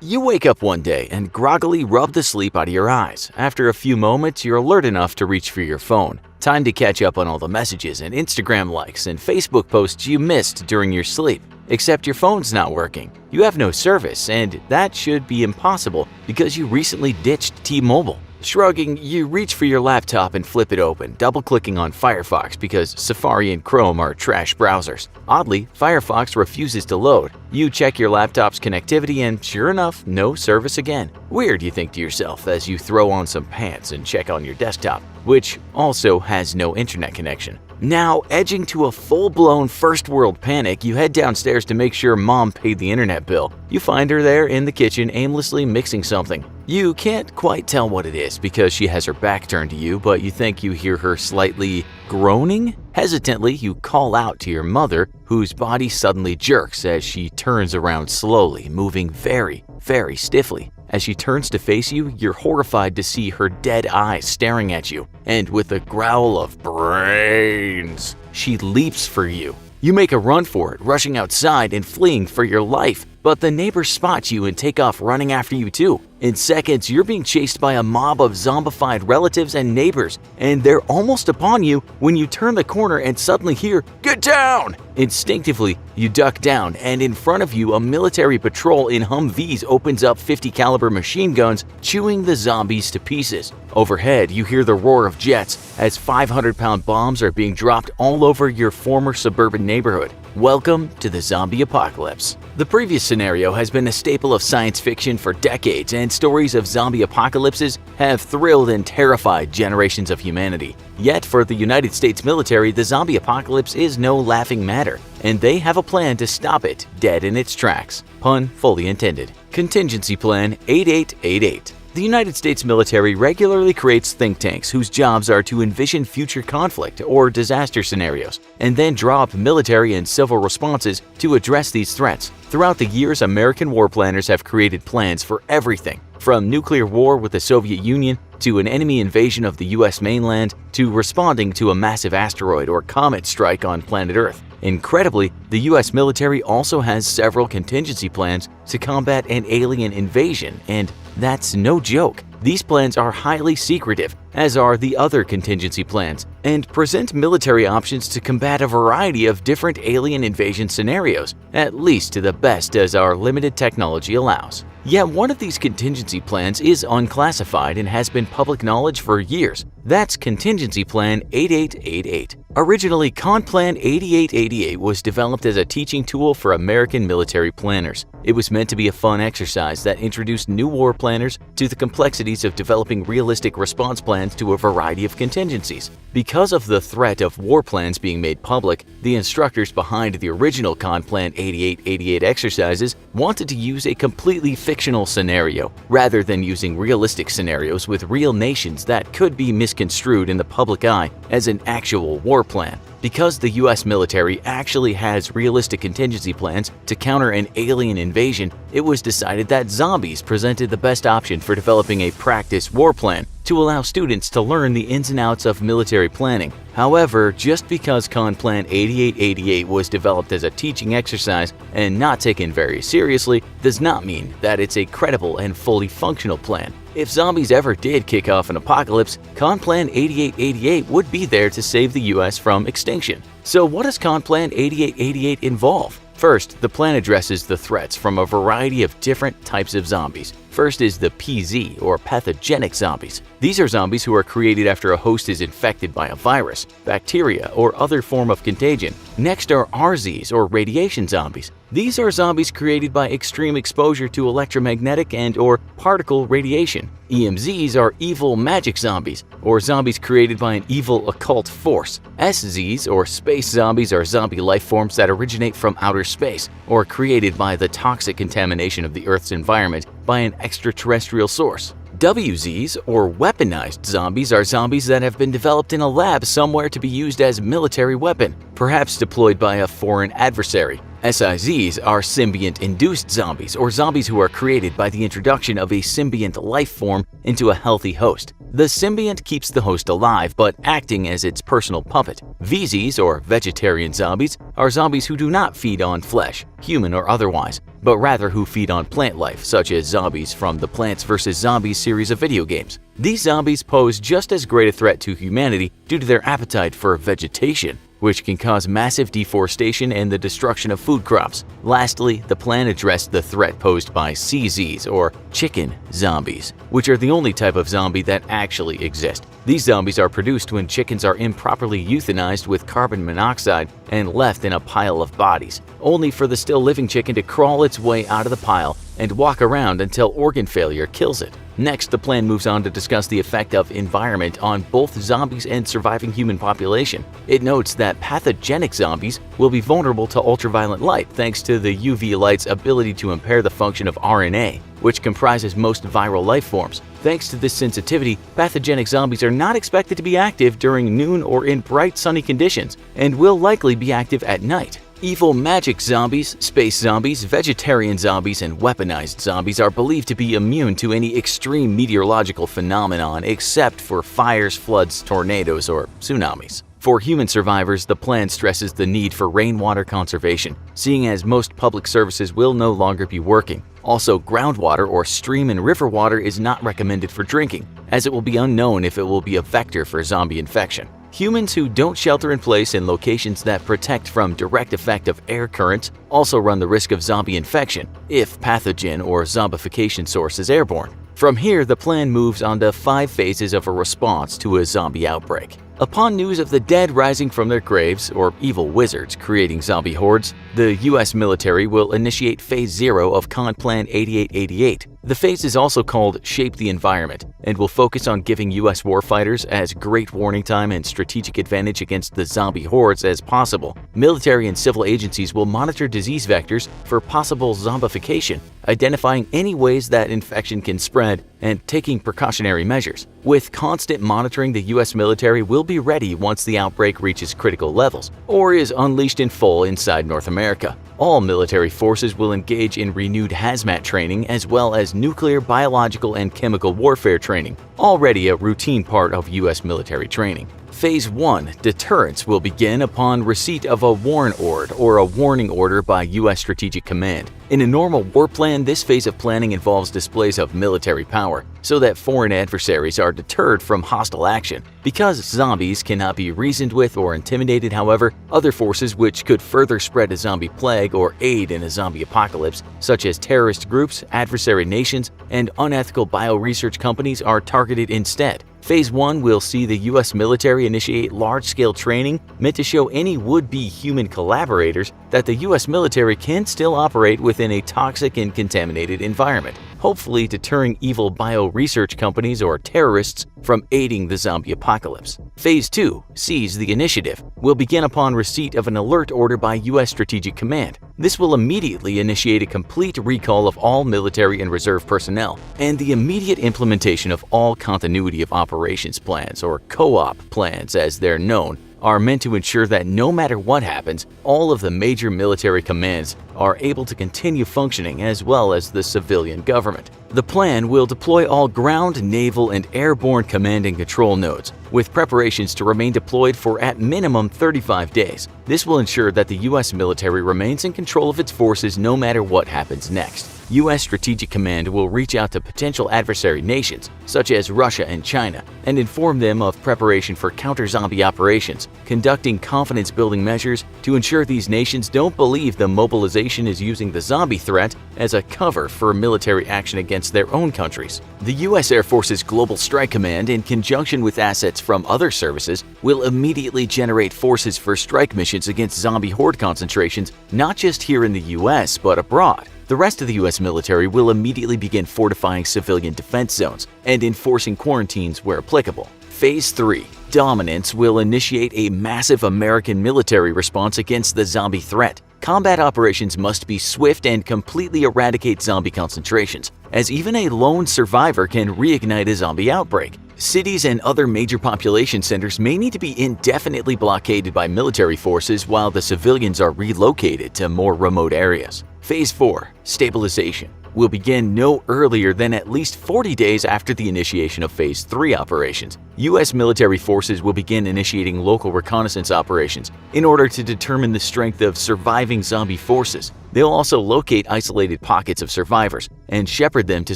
You wake up one day and groggily rub the sleep out of your eyes. After a few moments, you're alert enough to reach for your phone. Time to catch up on all the messages and Instagram likes and Facebook posts you missed during your sleep. Except your phone's not working. You have no service, and that should be impossible because you recently ditched T-Mobile. Shrugging, you reach for your laptop and flip it open, double-clicking on Firefox because Safari and Chrome are trash browsers. Oddly, Firefox refuses to load. You check your laptop's connectivity and sure enough, no service again. Weird, you think to yourself as you throw on some pants and check on your desktop, which also has no internet connection. Now, edging to a full-blown first-world panic, you head downstairs to make sure Mom paid the internet bill. You find her there in the kitchen aimlessly mixing something. You can't quite tell what it is because she has her back turned to you, but you think you hear her slightly groaning? Hesitantly, you call out to your mother, whose body suddenly jerks as she turns around slowly, moving very, very stiffly. As she turns to face you, you're horrified to see her dead eyes staring at you, and with a growl of brains, she leaps for you. You make a run for it, rushing outside and fleeing for your life, but the neighbors spot you and take off running after you too. In seconds, you're being chased by a mob of zombified relatives and neighbors, and they're almost upon you when you turn the corner and suddenly hear, "Get down!" Instinctively, you duck down, and in front of you, a military patrol in Humvees opens up 50 caliber machine guns, chewing the zombies to pieces. Overhead, you hear the roar of jets as 500-pound bombs are being dropped all over your former suburban neighborhood. Welcome to the zombie apocalypse. The previous scenario has been a staple of science fiction for decades, and stories of zombie apocalypses have thrilled and terrified generations of humanity. Yet for the United States military, the zombie apocalypse is no laughing matter, and they have a plan to stop it dead in its tracks. Pun fully intended. Contingency Plan 8888. The United States military regularly creates think tanks whose jobs are to envision future conflict or disaster scenarios, and then draw up military and civil responses to address these threats. Throughout the years, American war planners have created plans for everything, from nuclear war with the Soviet Union to an enemy invasion of the US mainland to responding to a massive asteroid or comet strike on planet Earth. Incredibly, the US military also has several contingency plans to combat an alien invasion, and that's no joke. These plans are highly secretive, as are the other contingency plans, and present military options to combat a variety of different alien invasion scenarios, at least to the best as our limited technology allows. Yet one of these contingency plans is unclassified and has been public knowledge for years. That's Contingency Plan 8888. Originally, ConPlan 8888 was developed as a teaching tool for American military planners. It was meant to be a fun exercise that introduced new war planners to the complexities of developing realistic response plans to a variety of contingencies. Because of the threat of war plans being made public, the instructors behind the original ConPlan 8888 exercises wanted to use a completely fictional scenario, rather than using realistic scenarios with real nations that could be misconstrued in the public eye as an actual war plan. Because the US military actually has realistic contingency plans to counter an alien invasion, it was decided that zombies presented the best option for developing a practice war plan to allow students to learn the ins and outs of military planning. However, just because ConPlan 8888 was developed as a teaching exercise and not taken very seriously does not mean that it's a credible and fully functional plan. If zombies ever did kick off an apocalypse, ConPlan 8888 would be there to save the US from extinction. So what does ConPlan 8888 involve? First, the plan addresses the threats from a variety of different types of zombies. First is the PZ, or pathogenic zombies. These are zombies who are created after a host is infected by a virus, bacteria, or other form of contagion. Next are RZs, or radiation zombies. These are zombies created by extreme exposure to electromagnetic and/or particle radiation. EMZs are evil magic zombies, or zombies created by an evil occult force. SZs, or space zombies, are zombie life forms that originate from outer space, or created by the toxic contamination of the Earth's environment by an extraterrestrial source. WZs, or weaponized zombies, are zombies that have been developed in a lab somewhere to be used as a military weapon, perhaps deployed by a foreign adversary. SIZs are symbiont-induced zombies, or zombies who are created by the introduction of a symbiont life form into a healthy host. The symbiont keeps the host alive, but acting as its personal puppet. VZs, or vegetarian zombies, are zombies who do not feed on flesh, human or otherwise, but rather who feed on plant life, such as zombies from the Plants vs. Zombies series of video games. These zombies pose just as great a threat to humanity due to their appetite for vegetation, which can cause massive deforestation and the destruction of food crops. Lastly, the plan addressed the threat posed by CZs, or chicken zombies, which are the only type of zombie that actually exist. These zombies are produced when chickens are improperly euthanized with carbon monoxide and left in a pile of bodies, only for the still living chicken to crawl its way out of the pile and walk around until organ failure kills it. Next, the plan moves on to discuss the effect of environment on both zombies and surviving human population. It notes that pathogenic zombies will be vulnerable to ultraviolet light thanks to the UV light's ability to impair the function of RNA, which comprises most viral life forms. Thanks to this sensitivity, pathogenic zombies are not expected to be active during noon or in bright sunny conditions, and will likely be active at night. Evil magic zombies, space zombies, vegetarian zombies, and weaponized zombies are believed to be immune to any extreme meteorological phenomenon except for fires, floods, tornadoes, or tsunamis. For human survivors, the plan stresses the need for rainwater conservation, seeing as most public services will no longer be working. Also, groundwater or stream and river water is not recommended for drinking, as it will be unknown if it will be a vector for zombie infection. Humans who don't shelter in place in locations that protect from direct effect of air currents also run the risk of zombie infection if pathogen or zombification source is airborne. From here, the plan moves on to 5 phases of a response to a zombie outbreak. Upon news of the dead rising from their graves, or evil wizards creating zombie hordes, the US military will initiate Phase 0 of Con Plan 8888. The phase is also called Shape the Environment and will focus on giving US warfighters as great warning time and strategic advantage against the zombie hordes as possible. Military and civil agencies will monitor disease vectors for possible zombification, identifying any ways that infection can spread and taking precautionary measures. With constant monitoring, the US military will be ready once the outbreak reaches critical levels or is unleashed in full inside North America. All military forces will engage in renewed hazmat training as well as nuclear, biological, and chemical warfare training, already a routine part of US military training. Phase 1, Deterrence, will begin upon receipt of a warn order or a warning order by US Strategic Command. In a normal war plan, this phase of planning involves displays of military power so that foreign adversaries are deterred from hostile action. Because zombies cannot be reasoned with or intimidated, however, other forces which could further spread a zombie plague or aid in a zombie apocalypse, such as terrorist groups, adversary nations, and unethical bioresearch companies, are targeted instead. Phase 1 will see the US military initiate large-scale training meant to show any would-be human collaborators that the US military can still operate within a toxic and contaminated environment, hopefully deterring evil bioresearch companies or terrorists from aiding the zombie apocalypse. Phase 2, Seize the Initiative, will begin upon receipt of an alert order by US Strategic Command. This will immediately initiate a complete recall of all military and reserve personnel and the immediate implementation of all continuity of operations plans, or co-op plans as they're known, are meant to ensure that no matter what happens, all of the major military commands are able to continue functioning as well as the civilian government. The plan will deploy all ground, naval, and airborne command and control nodes, with preparations to remain deployed for at minimum 35 days. This will ensure that the US military remains in control of its forces no matter what happens next. US Strategic Command will reach out to potential adversary nations, such as Russia and China, and inform them of preparation for counter-zombie operations, conducting confidence-building measures to ensure these nations don't believe the mobilization is using the zombie threat as a cover for military action against their own countries. The US Air Force's Global Strike Command, in conjunction with assets from other services, will immediately generate forces for strike missions against zombie horde concentrations, not just here in the US, but abroad. The rest of the US military will immediately begin fortifying civilian defense zones and enforcing quarantines where applicable. Phase 3, Dominance, will initiate a massive American military response against the zombie threat. Combat operations must be swift and completely eradicate zombie concentrations, as even a lone survivor can reignite a zombie outbreak. Cities and other major population centers may need to be indefinitely blockaded by military forces while the civilians are relocated to more remote areas. Phase 4. Stabilization will begin no earlier than at least 40 days after the initiation of Phase 3 operations. U.S. military forces will begin initiating local reconnaissance operations in order to determine the strength of surviving zombie forces. They'll also locate isolated pockets of survivors and shepherd them to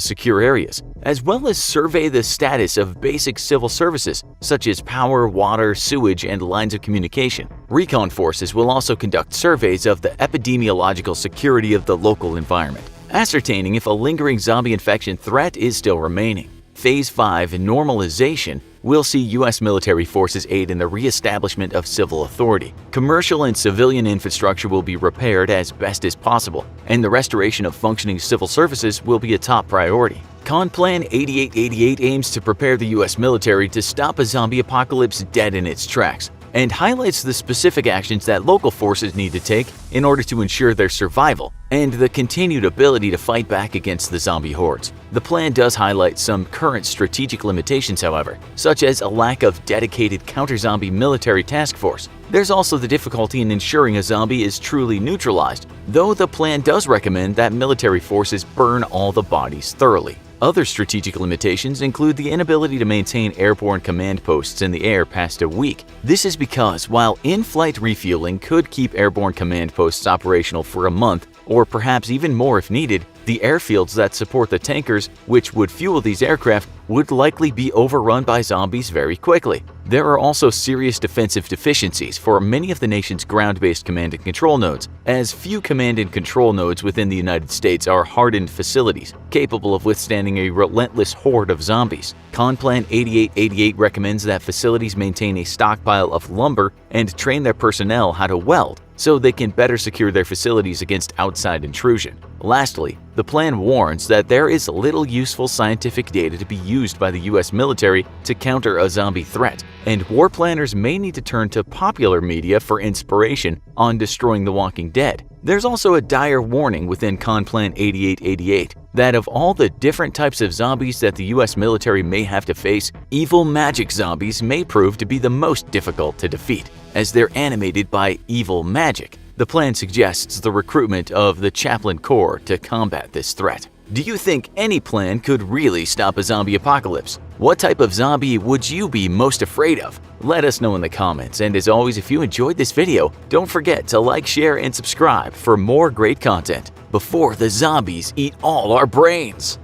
secure areas, as well as survey the status of basic civil services such as power, water, sewage, and lines of communication. Recon forces will also conduct surveys of the epidemiological security of the local environment, ascertaining if a lingering zombie infection threat is still remaining. Phase 5 normalization will see U.S. military forces aid in the re-establishment of civil authority. Commercial and civilian infrastructure will be repaired as best as possible, and the restoration of functioning civil services will be a top priority. Con-Plan 8888 aims to prepare the U.S. military to stop a zombie apocalypse dead in its tracks, and highlights the specific actions that local forces need to take in order to ensure their survival and the continued ability to fight back against the zombie hordes. The plan does highlight some current strategic limitations, however, such as a lack of dedicated counter-zombie military task force. There's also the difficulty in ensuring a zombie is truly neutralized, though the plan does recommend that military forces burn all the bodies thoroughly. Other strategic limitations include the inability to maintain airborne command posts in the air past a week. This is because while in-flight refueling could keep airborne command posts operational for a month, or perhaps even more if needed, the airfields that support the tankers, which would fuel these aircraft, would likely be overrun by zombies very quickly. There are also serious defensive deficiencies for many of the nation's ground-based command and control nodes, as few command and control nodes within the United States are hardened facilities capable of withstanding a relentless horde of zombies. Con-Plan 8888 recommends that facilities maintain a stockpile of lumber and train their personnel how to weld, so they can better secure their facilities against outside intrusion. Lastly, the plan warns that there is little useful scientific data to be used by the U.S. military to counter a zombie threat, and war planners may need to turn to popular media for inspiration on destroying the Walking Dead. There's also a dire warning within Con-Plan 8888 that of all the different types of zombies that the U.S. military may have to face, evil magic zombies may prove to be the most difficult to defeat, as they're animated by evil magic. The plan suggests the recruitment of the Chaplain Corps to combat this threat. Do you think any plan could really stop a zombie apocalypse? What type of zombie would you be most afraid of? Let us know in the comments, and as always, if you enjoyed this video, don't forget to like, share, and subscribe for more great content before the zombies eat all our brains.